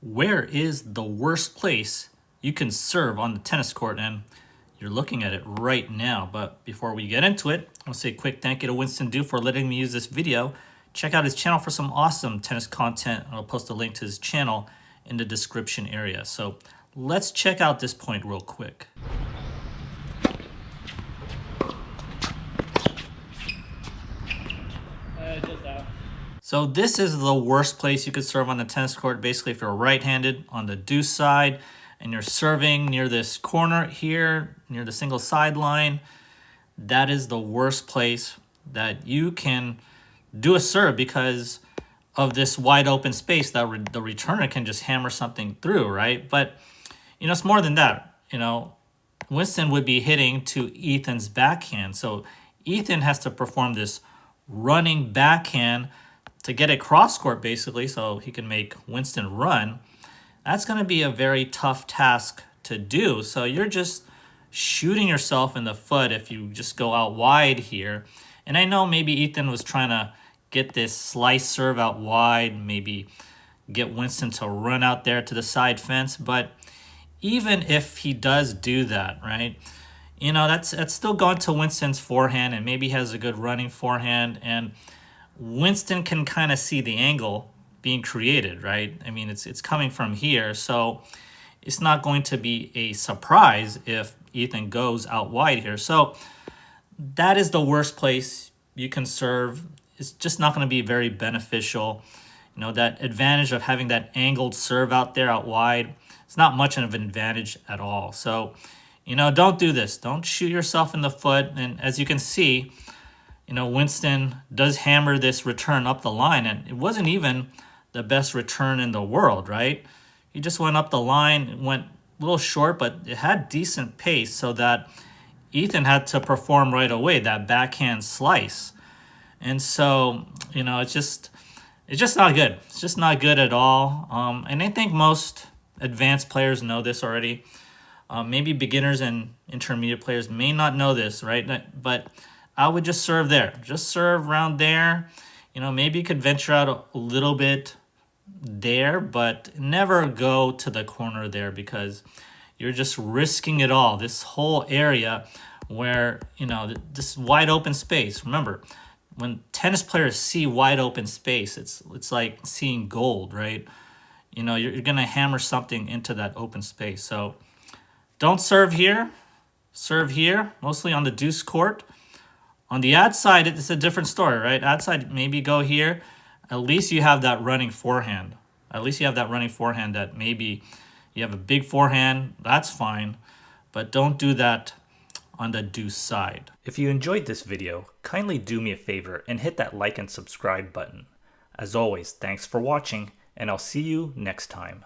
Where is the worst place you can serve on the tennis court? And you're looking at it right now. But before we get into it, I want to say a quick thank you to Winston Du for letting me use this video. Check out his channel for some awesome tennis content. I'll post a link to his channel in the description area. So let's check out this point real quick. So this is the worst place you could serve on the tennis court. Basically, if you're right-handed on the deuce side and you're serving near this corner here, near the single sideline, that is the worst place that you can do a serve because of this wide open space that the returner can just hammer something through, right? But, it's more than that. Winston would be hitting to Ethan's backhand. So Ethan has to perform this running backhand to get it cross court, basically, so he can make Winston run. That's going to be a very tough task to do. So you're just shooting yourself in the foot if you just go out wide here. And I know maybe Ethan was trying to get this slice serve out wide, maybe get Winston to run out there to the side fence. But even if he does do that, right, that's still going to Winston's forehand, and maybe he has a good running forehand, and Winston can kind of see the angle being created, right? I mean, it's coming from here, so it's not going to be a surprise if Ethan goes out wide here. So that is the worst place you can serve. It's just not going to be very beneficial. That advantage of having that angled serve out there out wide, it's not much of an advantage at all. So, don't do this. Don't shoot yourself in the foot. And as you can see, Winston does hammer this return up the line, and it wasn't even the best return in the world, right? He just went up the line, it went a little short, but it had decent pace so that Ethan had to perform right away, that backhand slice. And so, it's just not good. It's just not good at all. And I think most advanced players know this already. Maybe beginners and intermediate players may not know this, right? But I would just serve there. Just serve around there. Maybe you could venture out a little bit there, but never go to the corner there because you're just risking it all. This whole area where, this wide open space. Remember, when tennis players see wide open space, it's like seeing gold, right? You're going to hammer something into that open space. So don't serve here. Serve here, mostly on the deuce court. On the ad side, it's a different story, right? Ad side, maybe go here. At least you have that running forehand. At least you have that running forehand that maybe you have a big forehand. That's fine. But don't do that on the deuce side. If you enjoyed this video, kindly do me a favor and hit that like and subscribe button. As always, thanks for watching, and I'll see you next time.